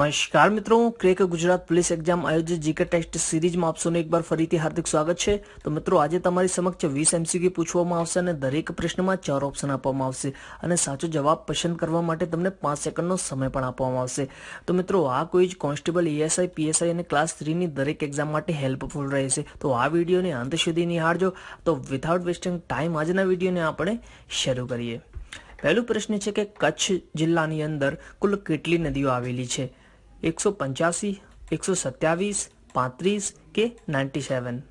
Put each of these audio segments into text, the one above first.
નમસ્કાર મિત્રો, crack Gujarat police exam આયોજિત જીકે ટેસ્ટ સિરીઝમાં આપ સૌનું એક બાર ફરીથી હાર્દિક સ્વાગત છે। તો મિત્રો, આજે તમારી સમક્ષ 20 MCQ પૂછવામાં આવશે અને દરેક પ્રશ્નમાં 4 ઓપ્શન આપવામાં આવશે અને સાચો જવાબ પસંદ કરવા માટે તમને 5 સેકન્ડનો સમય પણ આપવામાં આવશે। તો મિત્રો, આ ક્વિઝ કોન્સ્ટેબલ, ESI, PSI અને ક્લાસ 3 ની દરેક એક્ઝામ માટે હેલ્પફુલ રહેશે। તો આ વિડીયોને અંત સુધી નિહાળજો। તો વિથઆઉટ વેસ્ટિંગ ટાઈમ આજના વિડીયોને આપણે શરૂ કરીએ। પહેલો પ્રશ્ન છે કે કચ્છ જિલ્લાની અંદર કુલ કેટલી નદીઓ આવેલી છે? 185, 127, 35 કે 97?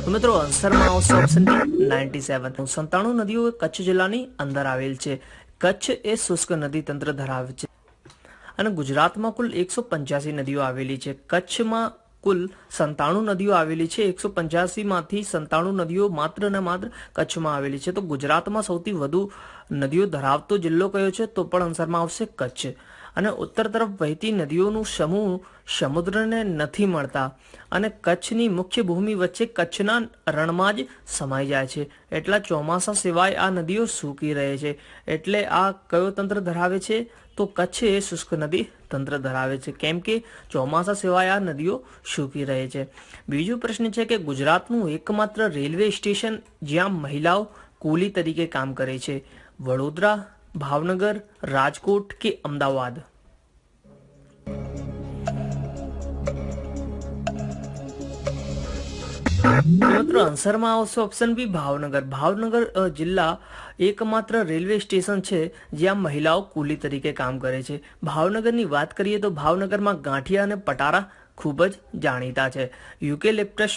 તો મિત્રો, આન્સરમાં આવશે ઓપ્શન ડી 97। 97 નદીઓ કચ્છ જિલ્લાની અંદર આવેલ છે। કચ્છ એ શુષ્ક નદી તંત્ર ધરાવે છે અને ગુજરાતમાં કુલ 185 નદીઓ આવેલી છે। કચ્છમાં કુલ 97 નદીઓ આવેલી છે। 185 માંથી 97 નદીઓ માત્ર ને માત્ર કચ્છમાં આવેલી છે। તો ગુજરાતમાં સૌથી વધુ નદીઓ ધરાવતો જિલ્લો કયો છે? તો પણ આન્સરમાં આવશે કચ્છ। અને ઉત્તર તરફ વહેતી નદીઓનું સમૂહ સમુદ્રને નથી મળતા અને કચ્છની મુખ્ય ભૂમિ વચ્ચે કચ્છના રણમાં જ સમાઈ જાય છે। એટલા ચોમાસા સિવાય આ નદીઓ સૂકી રહે છે। એટલે આ કયો તંત્ર ધરાવે છે? તો કચ્છ એ શુષ્ક નદી તંત્ર ધરાવે છે, કેમ કે ચોમાસા સિવાય આ નદીઓ સૂકી રહે છે। બીજો પ્રશ્ન છે કે ગુજરાતનું એકમાત્ર રેલવે સ્ટેશન જ્યાં મહિલાઓ કુલી તરીકે કામ કરે છે, વડોદરા, ભાવનગર, રાજકોટ કે અમદાવાદ? મિત્રો, આન્સરમાં આવશે ઓપ્શન બી ભાવનગર। ભાવનગર જિલ્લા એકમાત્ર રેલવે સ્ટેશન છે જ્યાં મહિલાઓ કુલી તરીકે કામ કરે છે। ભાવનગરની વાત કરીએ તો ભાવનગરમાં ગાંઠિયા અને પટારા ખૂબ જ જાણીતા છે। યુકેલિપ્ટસ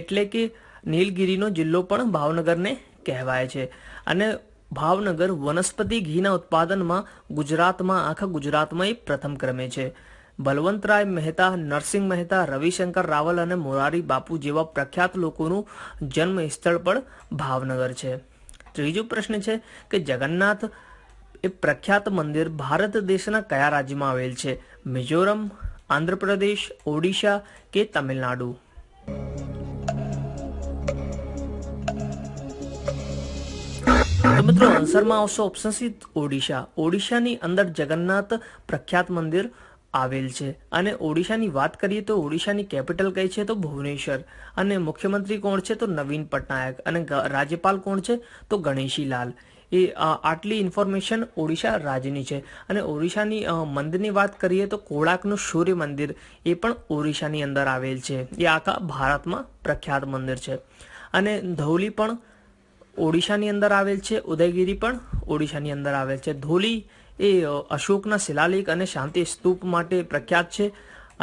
એટલે કે નીલગિરીનો જિલ્લો પણ ભાવનગરને કહેવાય છે અને ભાવનગર વનસ્પતિ ઘીના ઉત્પાદનમાં આખા ગુજરાતમાં એ પ્રથમ ક્રમે છે। બલવંતરાય મહેતા, નરસિંહ મહેતા, રવિશંકર રાવલ અને મોરારી બાપુ જેવા પ્રખ્યાત લોકોનું જન્મ સ્થળ પણ ભાવનગર છે। ત્રીજો પ્રશ્ન છે કે જગન્નાથ એ પ્રખ્યાત મંદિર ભારત દેશના કયા રાજ્યમાં આવેલ છે? મિઝોરમ, આંધ્રપ્રદેશ, ઓડિશા કે તમિલનાડુ? તો મિત્રો, આન્સરમાં આવશે ઓપ્શન સી ઓડિશા। ઓડિશાની અંદર જગન્નાથ પ્રખ્યાત મંદિર આવેલ છે અને ઓડિશાની વાત કરીએ તો ઓડિશાની કેપિટલ કઈ છે? તો ભુવનેશ્વર। અને મુખ્યમંત્રી કોણ છે? તો નવીન પટનાયક। અને રાજ્યપાલ કોણ છે? તો ગણેશીલાલ। એ આટલી ઇન્ફોર્મેશન ઓડિશા રાજ્યની છે। અને ઓડિશાની મંદિરની વાત કરીએ તો કોણાર્કનું સૂર્ય મંદિર એ પણ ઓડિશાની અંદર આવેલ છે। એ આખા ભારતમાં પ્રખ્યાત મંદિર છે। અને ધૌલી પણ ઓડિશાની અંદર આવેલ છે, ઉદયગીરી પણ ઓડિશાની અંદર આવેલ છે। ધૌલી એ અશોકના શિલાલેખ અને શાંતિ સ્તૂપ માટે પ્રખ્યાત છે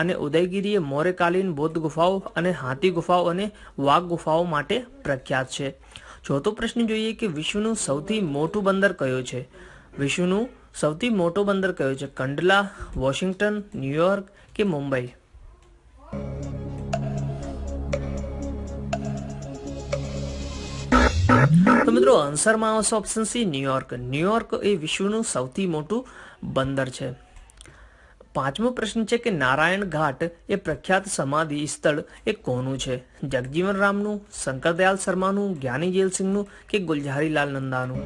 અને ઉદયગીરી એ મૌર્યકાલીન બૌદ્ધ ગુફાઓ અને હાથી ગુફાઓ અને વાઘ ગુફાઓ માટે પ્રખ્યાત છે। ચોથો પ્રશ્ન જોઈએ કે વિશ્વનું સૌથી મોટું બંદર કયો છે? વિશ્વનું સૌથી મોટો બંદર કયો છે? કંડલા, વોશિંગ્ટન, ન્યુયોર્ક કે મુંબઈ? તો મિત્રો, આન્સરમાં આવશે ઓપ્શન સી ન્યુયોર્ક। ન્યુયોર્ક એ વિશ્વનું સૌથી મોટું બંદર છે। પાંચમો પ્રશ્ન છે કે નારાયણ ઘાટ એ પ્રખ્યાત સમાધિ સ્થળ એ કોનું છે? જગજીવન રામનું, શંકરદયાલ શર્માનું, જ્ઞાની જેલસિંહનું કે ગુલઝારીલાલ નંદાનું?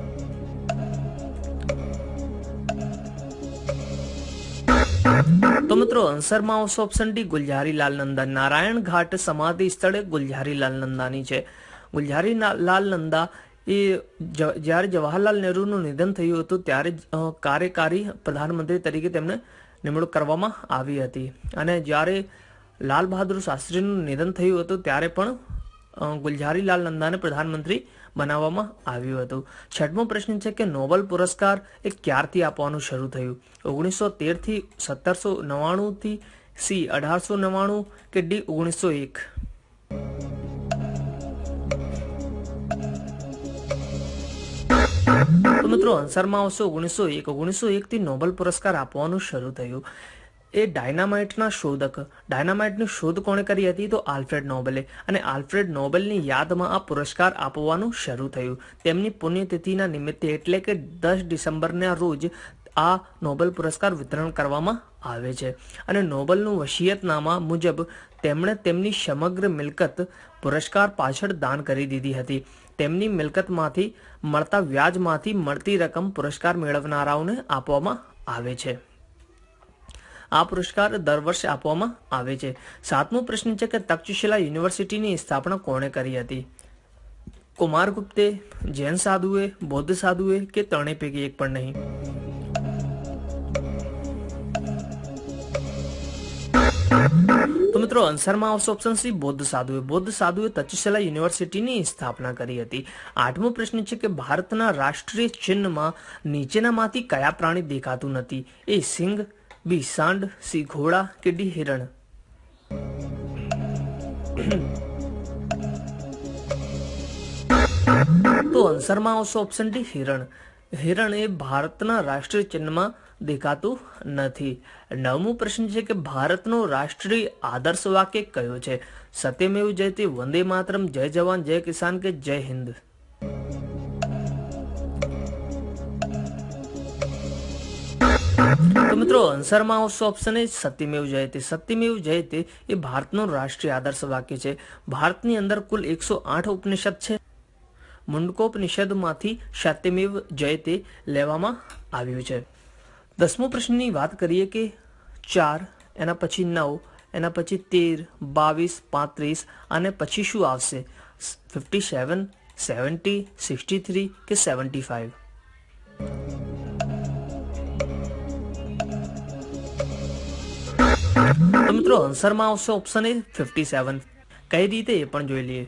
તો મિત્રો, આન્સરમાં આવશે ઓપ્શન ડી ગુલઝારીલાલ નંદા। નારાયણ ઘાટ સમાધિ સ્થળ ગુલઝારીલાલ નંદાની છે। ગુલઝારીલાલ નંદા એ જ્યારે જવાહરલાલ નહેરુનું નિધન થયું હતું ત્યારે કાર્યકારી પ્રધાનમંત્રી તરીકે તેમને નિમણૂક કરવામાં આવી હતી અને જ્યારે લાલ બહાદુર શાસ્ત્રીનું નિધન થયું હતું ત્યારે પણ ગુલઝારીલાલ નંદાને પ્રધાનમંત્રી બનાવવામાં આવ્યું હતું। છઠ્ઠમો પ્રશ્ન છે કે નોબેલ પુરસ્કાર એ ક્યારથી આપવાનું શરૂ થયું? 1913 થી 1799 થી સી 1899 કે ડી 1901? તો મિત્રો, આન્સરમાં આવશે 1901। 1901 થી નોબેલ પુરસ્કાર આપવાનું શરૂ થયું। એ ડાયનામાઇટની શોધ કોણે કરી હતી? તો આલ્ફ્રેડ નોબેલે। અને આલ્ફ્રેડ નોબેલની યાદમાં આ પુરસ્કાર આપવાનું શરૂ થયું। તેમની પુણ્યતિથિના નિમિત્તે એટલે કે 10 ડિસેમ્બરના રોજ આ નોબેલ પુરસ્કાર વિતરણ કરવામાં આવે છે અને નોબેલનું વસિયતનામા મુજબ તેમણે તેમની સમગ્ર મિલકત પુરસ્કાર પાછળ દાન કરી દીધી હતી। તેમની મિલકતમાંથી મળતા વ્યાજમાંથી મળતી રકમ પુરસ્કાર મેળવનારાઓને આપવામાં આવે છે. આ પુરસ્કાર દર વર્ષે આપવામાં આવે છે. 7મો પ્રશ્ન છે કે તક્ષશિલા યુનિવર્સિટીની સ્થાપના કોણે કરી હતી? કુમારગુપ્તે, જૈન સાધુએ, બૌદ્ધ સાધુએ કે ત્રણેય પૈકી એક પણ નહીં? તો મિત્રો આન્સરમાં આવશે ઓપ્શન સી, બૌદ્ધ સાધુએ. બૌદ્ધ સાધુએ તક્ષશિલા યુનિવર્સિટીની સ્થાપના કરી હતી. 8મો પ્રશ્ન છે કે ભારતના રાષ્ટ્રીય ચિહ્નમાં નીચેનામાંથી કયા પ્રાણી દેખાતું નથી? એ સિંહ, બી સાંડ, સી ઘોડા કે ડી હિરણ? તો આન્સરમાં આવશે ઓપ્શન ડી, હિરણ. હિરણ એ ભારતના રાષ્ટ્રીય ચિહ્નમાં દેખાતું નથી. 9મો પ્રશ્ન છે કે ભારતનો રાષ્ટ્રીય આદર્શ વાક્ય કયો છે? સત્યમેવ જયતે, વંદે માતરમ, જય જવાન જય કિસાન કે જય હિન્દ? તો મિત્રો આન્સરમાં આવશે ઓપ્શન એ, સત્યમેવ જયતે. સત્યમેવ જયતે એ ભારતનું રાષ્ટ્રીય આદર્શ વાક્ય છે. ભારતની અંદર કુલ 108 ઉપનિષદ છે. મુંડકોપનિષદમાંથી સત્યમેવ જયતે લેવામાં આવ્યું છે. 10મો પ્રશ્નની વાત કરીએ કે 4, એના પછી 9, એના પછી 13, 22, 35 અને પછી શું આવશે? 57, 70, 63 કે 75? તો મિત્રો આન્સરમાં આવશે ઓપ્શન એ, 57. કઈ રીતે એ પણ જોઈ લઈએ.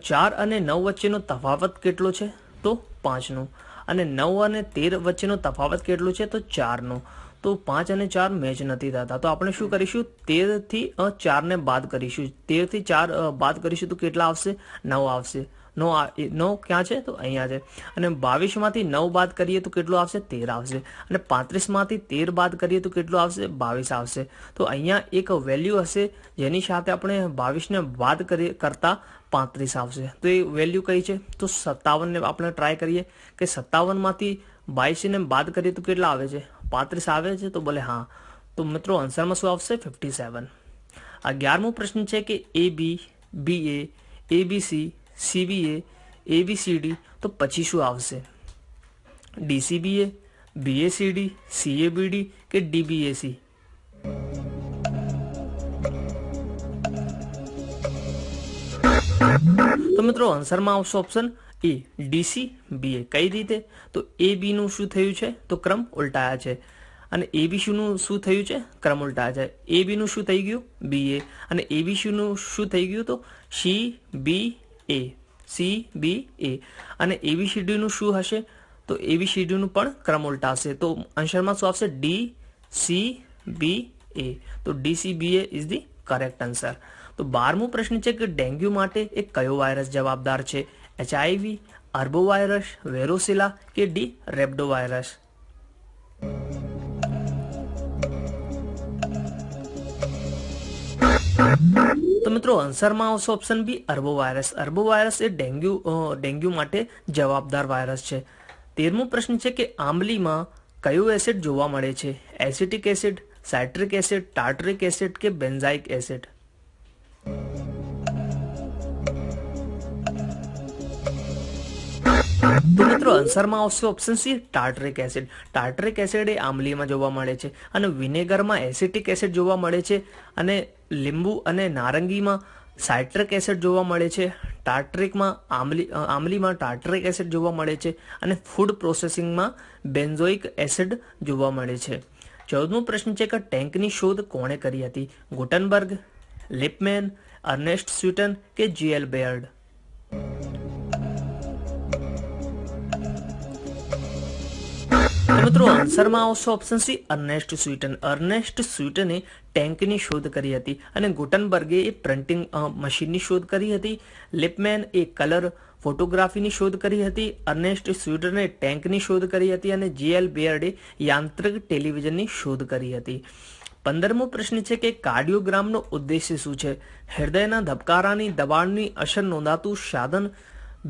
4 અને 9 વચ્ચેનો તફાવત કેટલો છે? તો 5 નો. અને 9 અને 13 વચ્ચેનો તફાવત કેટલો છે? તો 4 નો. તો 5 અને 4 મેચ નથી થતા. તો આપણે શું કરીશું? 13 થી 4 ને બાદ કરીશું. 13 થી 4 બાદ કરીશું તો કેટલા આવશે? 9 આવશે. 9 ક્યાં છે? તો અહીંયા છે. અને 22 માંથી 9 બાદ કરીએ તો કેટલું આવશે? 13 આવશે. અને 35 માંથી 13 બાદ કરીએ તો કેટલું આવશે? 22 આવશે. તો અહીંયા એક વેલ્યુ હશે જેની સાથે આપણે 22 ને બાદ કરતા 35 આવશે. તો એ વેલ્યુ કઈ છે? તો 57 ને આપણે ટ્રાય કરીએ કે 57 માંથી 22 ને બાદ કરીએ તો કેટલા આવે છે? 35 આવે છે. તો બોલે હા. તો મિત્રો આન્સરમાં શું આવશે? 57. 11મો પ્રશ્ન છે કે એ બી, બી એ, એબીસી, CBA, ABCD તો પછી શું આવશે? DCBA, BACD, CABD કે DBAC? તો મિત્રો આન્સરમાં આવશે ઓપ્શન એ, DCBA. કઈ રીતે? તો AB નું શું થયું છે? તો ક્રમ ઉલટાયા છે. અને ABC નું શું થયું છે? ક્રમ ઉલટાયા છે. AB નું શું થઈ ગયું? BA. અને ABC નું શું થઈ ગયું? તો CBA. અને ABCD નું શું હશે? તો ABCD નું પણ ક્રમ ઉલટાશે. તો આન્સરમાં શું આવશે? DCBA. તો DCBA is the correct answer. તો 12મો પ્રશ્ન છે કે ડેન્ગ્યુ માટે એક કયો વાયરસ જવાબદાર છે? HIV, અર્બો વાયરસ, વેરોસિલા કે ડી રેબડો વાયરસ? તો મિત્રો આન્સરમાં આવશે ઓપ્શન બી, અર્બો વાયરસ. અર્બો વાયરસ એ ડેન્ગ્યુ માટે જવાબદાર વાયરસ છે. 13મો પ્રશ્ન છે કે આંબલીમાં કયો એસિડ જોવા મળે છે? Acetic acid, citric acid, tartaric acid કે બેન્ઝાઇક એસિડ? તો મિત્રો આન્સરમાં આવશે option C, tartaric acid. Tartaric acid એ આંબલીમાં જોવા મળે છે. અને વિનેગરમાં એસિટિક એસિડ જોવા મળે છે. અને લીંબુ અને નારંગીમાં સાઇટ્રિક એસિડ જોવા મળે છે. આંબલીમાં ટાર્ટરિક એસિડ જોવા મળે છે. અને ફૂડ પ્રોસેસિંગમાં બેન્ઝોઇક એસિડ જોવા મળે છે. 14મો પ્રશ્ન છે કે ટેન્કની શોધ કોણે કરી હતી? ગુટનબર્ગ, લિપમેન, અર્નેસ્ટ સ્યુટન કે GL બેયર્ડ? મિત્રો આન્સરમાં આવશે ઓપ્શન સી, અર્નેસ્ટ સ્યુટન. અર્નેસ્ટ સ્યુટને ટેન્કની શોધ કરી હતી. અને ગુટનબર્ગે એ પ્રિન્ટિંગ મશીનની શોધ કરી હતી. લિપમેન એ કલર ફોટોગ્રાફીની શોધ કરી હતી. અર્નેસ્ટ સ્યુટને ટેન્કની શોધ કરી હતી. અને GL બેયર્ડે યાંત્રિક ટેલિવિઝનની શોધ કરી હતી. 15મો પ્રશ્ન છે કે કાર્ડિયોગ્રામનો ઉદ્દેશ્ય શું છે? હૃદયના ધબકારાની દબાણની અસર નોંધાતું સાધન,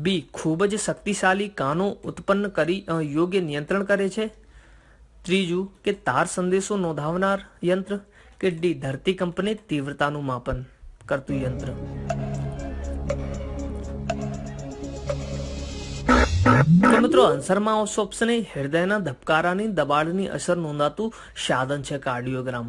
બી ખૂબ જ શક્તિશાળી કાનો ઉત્પન્ન કરી યોગ્ય નિયંત્રણ કરે છે, ત્રીજું કે તાર સંદેશો નોંધાવનાર યંત્ર કે ડી ધરતીકંપને તીવ્રતાનું માપન કરતું યંત્ર? તો મિત્રો આન્સરમાં આવશે ઓપ્શન એ, હૃદયના ધબકારાની દબાણની અસર નોંધાતું સાધન છે કાર્ડિયોગ્રામ.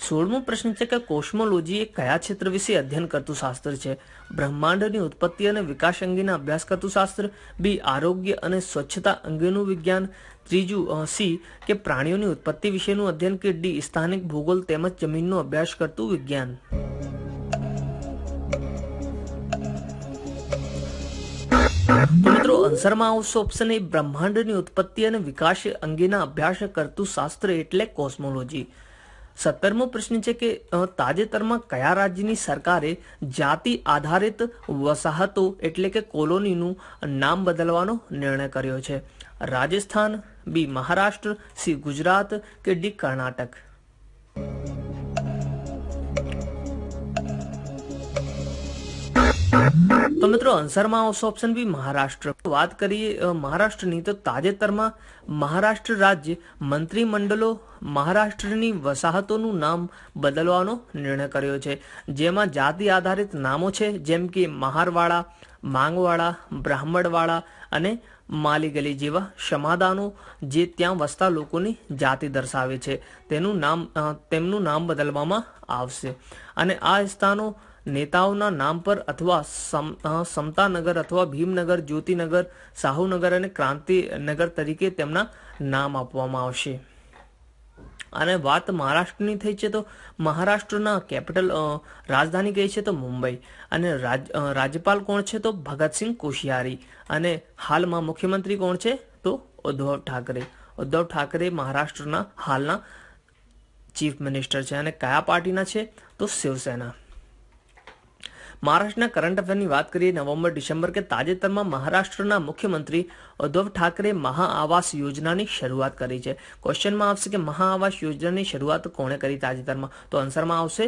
16મો પ્રશ્ન છે કે કોસ્મોલોજી એ કયા ક્ષેત્ર વિશે અધ્યયન કરતું શાસ્ત્ર છે? બ્રહ્માંડની ઉત્પત્તિ અને વિકાસ અંગેના અભ્યાસ કરતું શાસ્ત્ર, બી આરોગ્ય અને સ્વચ્છતા અંગેનું વિજ્ઞાન, ત્રીજું સી કે પ્રાણીઓની ઉત્પત્તિ વિશેનું અધ્યયન, કે ડી સ્થાનિક ભૂગોળ તેમજ જમીનનો અભ્યાસ કરતું વિજ્ઞાન. તો મિત્રો આન્સરમાં આવશે ઓપ્શન એ, બ્રહ્માંડની ઉત્પત્તિ અને વિકાસ અંગેના અભ્યાસ કરતું શાસ્ત્ર એટલે કોસ્મોલોજી. 17મો પ્રશ્ન છે કે તાજેતરમાં કયા રાજ્યની સરકારે જાતિ આધારિત વસાહતો એટલે કે કોલોનીનું નામ બદલવાનો નિર્ણય કર્યો છે? રાજસ્થાન, બી મહારાષ્ટ્ર, સી ગુજરાત, કે ડી કર્ણાટક. તો મિત્રો આન્સરમાં આવશે ઓપ્શન બી મહારાષ્ટ્ર. વાત કરીએ મહારાષ્ટ્રની, તો તાજેતરમાં મહારાષ્ટ્ર રાજ્ય મંત્રીમંડળો મહારાષ્ટ્રની વસાહતોનું નામ બદલવાનો નિર્ણય કર્યો છે, જેમાં જાતિ આધારિત નામો છે જેમ કે મહારવાડા, માંગવાડા, બ્રાહ્મણવાડા અને માલીગલી જેવા સમાધાનો જે ત્યાં વસતા લોકોની જાતિ દર્શાવે છે તેમનું નામ બદલવામાં આવશે. અને આ સ્થાનો નેતાઓના નામ પર અથવા સમતાનગર અથવા ભીમનગર, જ્યોતિનગર, સાહુનગર અને ક્રાંતિનગર તરીકે તેમના નામ આપવામાં આવશે. અને વાત મહારાષ્ટ્રની થઈ છે તો મહારાષ્ટ્રના કેપિટલ રાજધાની કઈ છે તો મુંબઈ. અને રાજ્યપાલ કોણ છે તો ભગતસિંહ કોશિયારી. અને હાલમાં મુખ્યમંત્રી કોણ છે તો ઉદ્ધવ ઠાકરે. ઉદ્ધવ ઠાકરે મહારાષ્ટ્રના હાલના ચીફ મિનિસ્ટર છે. અને કયા પાર્ટીના છે તો શિવસેના. મહારાષ્ટ્રના કરંટ અફેરની વાત કરીએ નવેમ્બર-ડિસેમ્બર, કે તાજેતરમાં મહારાષ્ટ્રના મુખ્યમંત્રી ઉદ્ધવ ઠાકરે મહાઆવાસ યોજનાની શરૂઆત કરી છે. ક્વેશ્ચનમાં આવશે કે મહાઆવાસ યોજનાની શરૂઆત કોણે કરી તાજેતરમાં? તો આન્સરમાં આવશે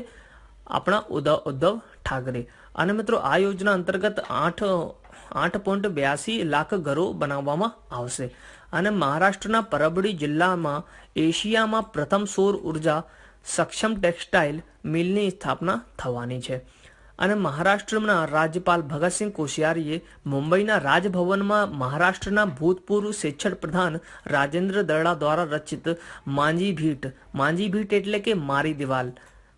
આપણા ઉદ્ધવ ઠાકરે. અને મિત્રો આ યોજના અંતર્ગત 8.82 લાખ ઘરો બનાવવામાં આવશે. અને મહારાષ્ટ્રના પરબડી જિલ્લામાં એશિયામાં પ્રથમ સૌર ઉર્જા સક્ષમ ટેક્સટાઇલ મિલની સ્થાપના થવાની છે. અને મહારાષ્ટ્રના રાજ્યપાલ ભગતસિંહ કોશિયારીએ મુંબઈના રાજભવનમાં મહારાષ્ટ્રના ભૂતપૂર્વ શિક્ષણ પ્રધાન રાજેન્દ્ર દરડા દ્વારા રચિત માંજી ભીટ એટલે કે મારી દિવાલ,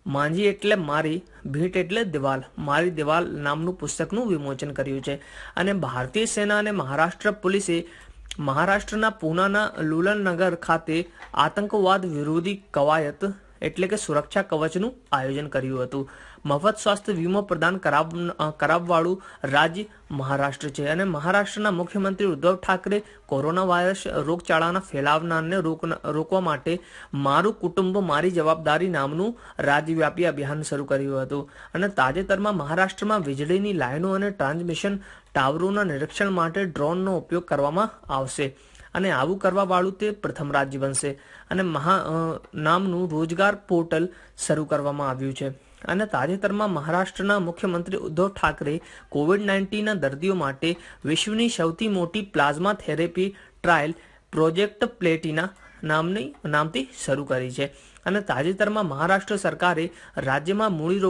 માંજી એટલે મારી, ભીટ એટલે દિવાલ, મારી દિવાલ નામનું પુસ્તકનું વિમોચન કર્યું છે. અને ભારતીય સેના અને મહારાષ્ટ્ર પોલીસે મહારાષ્ટ્રના પૂનાના લુલનનગર ખાતે આતંકવાદ વિરોધી કવાયત એટલે કે સુરક્ષા કવચનું આયોજન કર્યું હતું. મફત સ્વાસ્થ્ય વીમો પ્રદાન કરાવવાળું રાજ્ય મહારાષ્ટ્ર છે. અને મહારાષ્ટ્રના મુખ્યમંત્રી ઉદ્ધવ ઠાકરે કોરોના વાયરસ રોગચાળાના ફેલાવનારને રોકવા માટે મારું કુટુંબ મારી જવાબદારી નામનું રાજ્યવ્યાપી અભિયાન શરૂ કર્યું હતું. અને તાજેતરમાં મહારાષ્ટ્રમાં વીજળીની લાઈનો અને ટ્રાન્સમિશન ટાવરોના નિરીક્ષણ માટે ડ્રોનનો ઉપયોગ કરવામાં આવશે. અને આવું કરવા વાળું તે પ્રથમ રાજ્ય બનશે. અને નામનું રોજગાર પોર્ટલ શરૂ કરવામાં આવ્યું છે. અને તાજેતરમાં મહારાષ્ટ્રના મુખ્યમંત્રી ઉદ્ધવ ઠાકરે કોવિડ-19ના દર્દીઓ માટે વિશ્વની સૌથી મોટી plasma therapy trial project Platina નામથી શરૂ કરી છે. અને તાજેતરમાં મહારાષ્ટ્ર સરકારે રાજ્યમાં મૂડી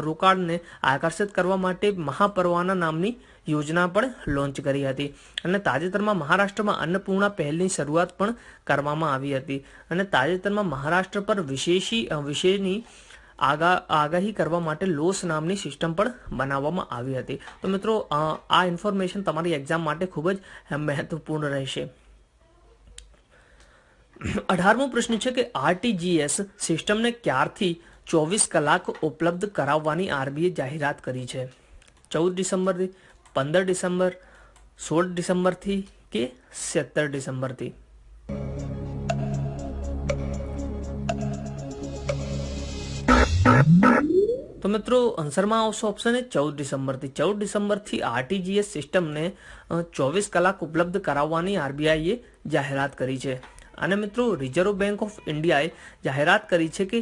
રોકાણને આકર્ષિત કરવા માટે મહાપરવાના નામની યોજના પણ લોન્ચ કરી હતી. અને તાજેતરમાં મહારાષ્ટ્રમાં અન્નપૂર્ણા પહેલની શરૂઆત પણ કરવામાં આવી હતી. અને તાજેતરમાં મહારાષ્ટ્ર પર વિશેની આગાહી કરવા માટે લોસ નામની સિસ્ટમ પણ બનાવવામાં આવી હતી. તો મિત્રો આ ઇન્ફોર્મેશન તમારી એક્ઝામ માટે ખૂબ જ મહત્વપૂર્ણ રહેશે. 18મો પ્રશ્ન છે કે આરટીજીએસ સિસ્ટમને ક્યારથી 24 કલાક ઉપલબ્ધ કરાવવાની આરબીઆઈ જાહેરાત કરી છે? 14 ડિસેમ્બરથી, 15 ડિસેમ્બર, 16 ડિસેમ્બરથી કે 17 ડિસેમ્બરથી? તો મિત્રો આન્સરમાં આવશે ઓપ્શન એ 14 ડિસેમ્બરથી. 14 ડિસેમ્બરથી આરટીજીએસ સિસ્ટમને 24 કલાક ઉપલબ્ધ કરાવવાની આરબીઆઈએ જાહેરાત કરી છે. અને મિત્રો રિઝર્વ બેંક ઓફ ઇન્ડિયાએ જાહેરાત કરી છે કે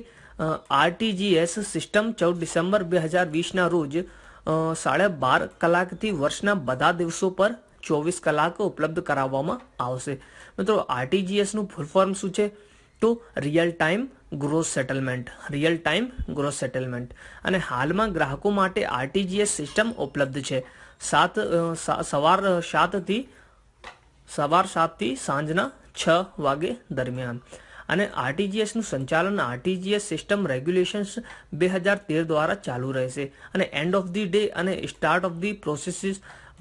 આરટીજીએસ સિસ્ટમ 14 ડિસેમ્બર 2020ના રોજ 12:30 કલાકથી વર્ષના બધા દિવસો પર 24 કલાક ઉપલબ્ધ કરાવવામાં આવશે. મિત્રો આરટીજીએસનું ફૂલ ફોર્મ શું છે તો રિયલ ટાઈમ ગ્રોસ સેટલમેન્ટ. અને હાલમાં ગ્રાહકો માટે આરટીજીએસ સિસ્ટમ ઉપલબ્ધ છે. સવાર 7 થી સવાર 7 થી સાંજના 6 વાગે દરમિયાન. અને આરટીજીએસનું સંચાલન આરટીજીએસ સિસ્ટમ રેગ્યુલેશન્સ 2013 દ્વારા ચાલુ રહેશે. અને એન્ડ ઓફ ધી ડે અને સ્ટાર્ટ ઓફ ધી પ્રોસેસીસ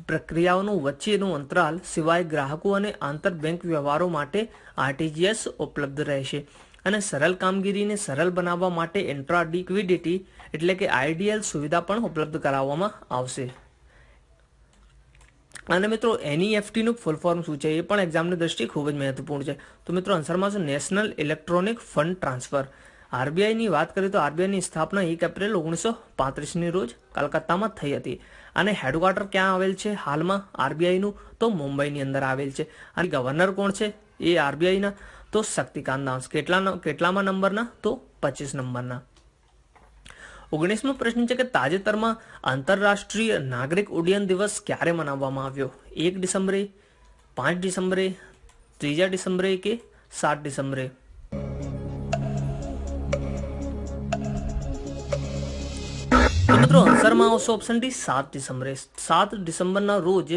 પ્રક્રિયાઓનું વચ્ચેનું અંતરાલ સિવાય ગ્રાહકો અને આંતર બેંક વ્યવહારો માટે આરટીજીએસ ઉપલબ્ધ રહેશે. અને સરળ કામગીરીને સરળ બનાવવા માટે ઇન્ટ્રા લિક્વિડિટી એટલે કે આઈડીએલ સુવિધા પણ ઉપલબ્ધ કરાવવામાં આવશે. અને મિત્રો એનઈએફટીનું ફૂલ ફોર્મ શું છે એ પણ એક્ઝામની દ્રષ્ટિએ ખૂબ જ મહત્વપૂર્ણ છે. તો મિત્રો આન્સરમાં છે નેશનલ ઇલેક્ટ્રોનિક ફંડ ટ્રાન્સફર. આરબીઆઈની વાત કરીએ તો આરબીઆઈની સ્થાપના 1 એપ્રિલ 1935ની રોજ કલકત્તામાં થઈ હતી. અને હેડક્વાર્ટર ક્યાં આવેલ છે હાલમાં આરબીઆઈનું? તો મુંબઈની અંદર આવેલ છે. અને ગવર્નર કોણ છે એ આરબીઆઈના? તો શક્તિકાંત દાસ. કેટલામાં નંબરના? તો 25 નંબરના. 19મો પ્રશ્ન છે કે તાજેતરમાં આંતરરાષ્ટ્રીય નાગરિક ઉડ્ડયન દિવસ ક્યારે મનાવવામાં આવ્યો? 1 ડિસેમ્બરે, 5 ડિસેમ્બરે, 3 ડિસેમ્બરે કે 7 ડિસેમ્બરે? તો મિત્રો આન્સરમાં આવશે ઓપ્શન ડી 7 ડિસેમ્બરે. 7 ડિસેમ્બરના રોજ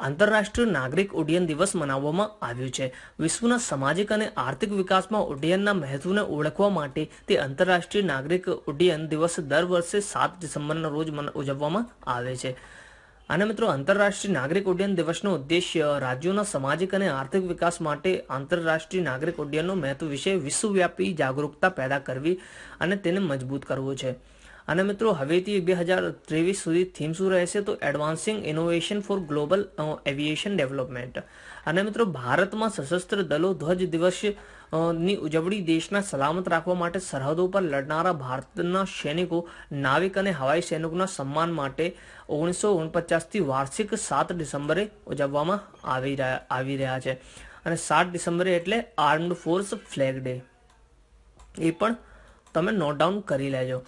આંતરરાષ્ટ્રીય નાગરિક ઉડ્ડયન દિવસ મનાવવામાં આવ્યું છે. વિશ્વના સામાજિક અને આર્થિક વિકાસમાં ઉડ્ડયનના મહત્વને ઓળખવા માટે તે આંતરરાષ્ટ્રીય નાગરિક ઉડ્ડયન દિવસ દર વર્ષે 7 ડિસેમ્બરના રોજ ઉજવવામાં આવે છે. અને મિત્રો આંતરરાષ્ટ્રીય નાગરિક ઉડ્ડયન દિવસનો ઉદ્દેશ્ય રાજ્યોના સામાજિક અને આર્થિક વિકાસ માટે આંતરરાષ્ટ્રીય નાગરિક ઉડ્ડયનનો મહત્વ વિશે વિશ્વવ્યાપી જાગૃતતા પેદા કરવી અને તેને મજબૂત કરવો છે. અને મિત્રો હવેથી 2023 સુધી થીમ શું રહેશે? તો advancing innovation for global aviation development. અને મિત્રો ભારતમાં સશસ્ત્ર દળો ધ્વજ દિવસ ની ઉજવણી દેશના સલામત રાખવા માટે સરહદો પર લડનારા ભારતના સૈનિકો, નાવિક અને હવાઈ સૈનિકોના સન્માન માટે 1949થી વાર્ષિક 7 ડિસેમ્બરે ઉજવવામાં આવી રહ્યા છે. અને 7 ડિસેમ્બરે એટલે આર્મ્ડ ફોર્સ ફ્લેગ ડે. એ પણ તમે નોટ ડાઉન કરી લેજો.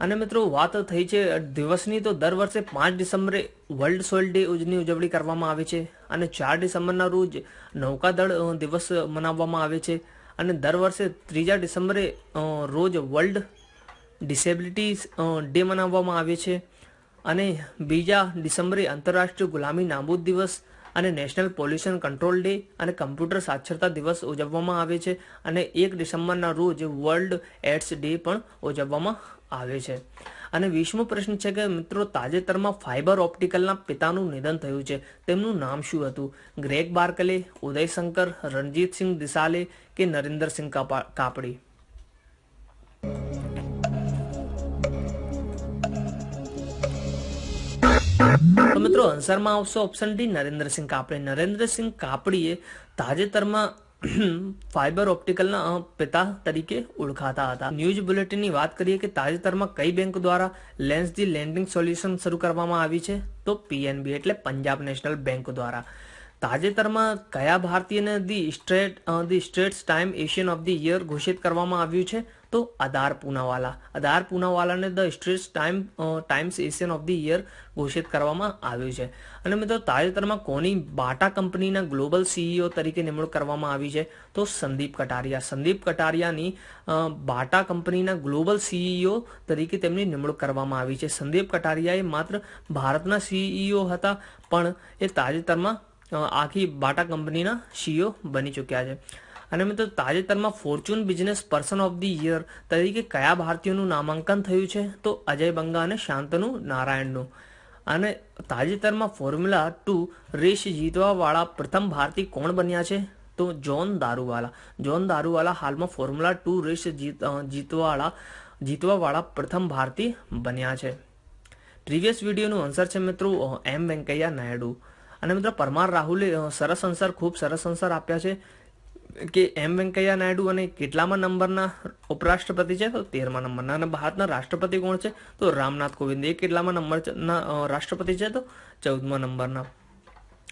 અને મિત્રો વાત થઈ છે દિવસની, તો દર વર્ષે 5 ડિસેમ્બરે વર્લ્ડ સોઇલ ડે ની ઉજવણી કરવામાં આવે છે. અને 4 ડિસેમ્બરના રોજ નૌકાદળ દિવસ મનાવવામાં આવે છે. અને દર વર્ષે 3 ડિસેમ્બરે રોજ વર્લ્ડ ડિસેબિલિટી ડે મનાવવામાં આવે છે. અને 2 ડિસેમ્બરે આંતરરાષ્ટ્રીય ગુલામી નાબૂદ દિવસ અને નેશનલ પોલ્યુશન કંટ્રોલ ડે અને કમ્પ્યુટર સાક્ષરતા દિવસ ઉજવવામાં આવે છે. અને 1 ડિસેમ્બરના રોજ વર્લ્ડ એડ્સ ડે પણ ઉજવવામાં આવે છે. અને 20મો પ્રશ્ન છે કે મિત્રો તાજેતરમાં ફાઇબર ઓપ્ટિકલના પિતાનું નિધન થયું છે. તેમનું નામ શું હતું? ગ્રેગ બાર્કલે, ઉદય શંકર, રણજીતસિંહ દિસાલે કે નરેન્દ્રસિંહ કાપડી? તો મિત્રો આન્સરમાં આવશે ઓપ્શન ડી નરેન્દ્રસિંહ કાપડી. નરેન્દ્રસિંહ કાપડીએ તાજેતરમાં ફાઇબર ઓપ્ટિકલના પિતા તરીકે ઓળખાતા હતા. ન્યૂઝ બુલેટિનની વાત કરીએ કે તાજેતરમાં કઈ બેંક દ્વારા લેન્સ ધી લેન્ડિંગ સોલ્યુશન શરૂ કરવામાં આવી છે? તો પીએનબી એટલે પંજાબ નેશનલ બેંક દ્વારા. તાજેતરમાં કયા ભારતીયને the Straits Time Asian of the year ઘોષિત કરવામાં આવ્યું છે? તો આધાર પૂનાવાલા. આધાર પૂનાવાલાને the Straits Times Asian of the year ઘોષિત કરવામાં આવ્યું છે. અને મિત્રો તાજેતરમાં કોની બાટા કંપનીના ગ્લોબલ સીઈઓ તરીકે નિમણૂક કરવામાં આવી છે? તો સંદીપ કટારિયા. સંદીપ કટારિયાની બાટા કંપનીના ગ્લોબલ સીઈઓ તરીકે તેમની નિમણૂક કરવામાં આવી છે. સંદીપ કટારિયાએ માત્ર ભારતના સીઈઓ હતા, પણ એ તાજેતરમાં આખી બાટા કંપનીના સીઈઓ બની ચૂક્યા છે. અને મિત્રો તાજેતરમાં Fortune business person of the year તરીકે કયા ભારતીયોનું નામાંકન થયું છે? તો અજય બંગા અને શાંતનુ નારાયણનું. અને તાજેતરમાં ફોર્મ્યુલા 2 રેસ જીતવાવાળા પ્રથમ ભારતીય કોણ બન્યા છે? તો જોન દારૂવાલા. જોન દારૂવાલા હાલમાં ફોર્મ્યુલા 2 રેસ જીતવાવાળા પ્રથમ ભારતીય બન્યા છે. પ્રીવિયસ વિડીયોનું આન્સર છે મિત્રો એમ વેંકૈયા નાયડુ. અને મિત્રો પરમાર રાહુલે ખૂબ સરસ આન્સર આપ્યા છે કે એમ વેંકૈયા નાયડુ અને કેટલામાં નંબરના ઉપરાષ્ટ્રપતિ છે? તો 13મા નંબરના. અને ભારતના રાષ્ટ્રપતિ કોણ છે? તો રામનાથ કોવિંદ. એ કેટલામાં નંબરના રાષ્ટ્રપતિ છે? તો 14મા નંબરના.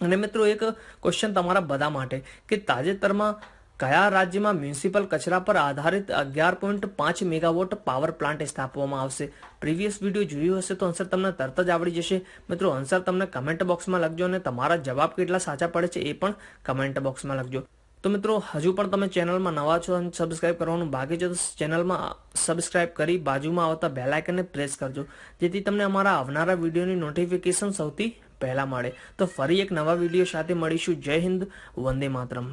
અને મિત્રો એક ક્વેશ્ચન તમારા બધા માટે કે તાજેતરમાં કયા રાજ્યમાં મ્યુનિસિપલ કચરા પર આધારિત 11.5 મેગાવોટ પાવર પ્લાન્ટ સ્થાપવામાં આવશે? પ્રીવિયસ વિડીયો જોયું હશે તો આન્સર તમને તરત જ આવડી જશે. મિત્રો આન્સર તમને કમેન્ટ બોક્સમાં લખજો અને તમારા જવાબ કેટલા સાચા પડે છે એ પણ કમેન્ટ બોક્સમાં લખજો. તો મિત્રો હજુ પણ તમે ચેનલમાં નવા છો અને સબસ્ક્રાઇબ કરવાનું બાકી છે તો ચેનલમાં સબસ્ક્રાઇબ કરી બાજુમાં આવતા બેલ આઇકનને પ્રેસ કરજો, જેથી તમને અમારા આવનારા વિડીયોની નોટિફિકેશન સૌથી પહેલા માળે. તો ફરી એક નવા વિડીયો સાથે મળીશું. જય હિન્દ, વંદે માતરમ.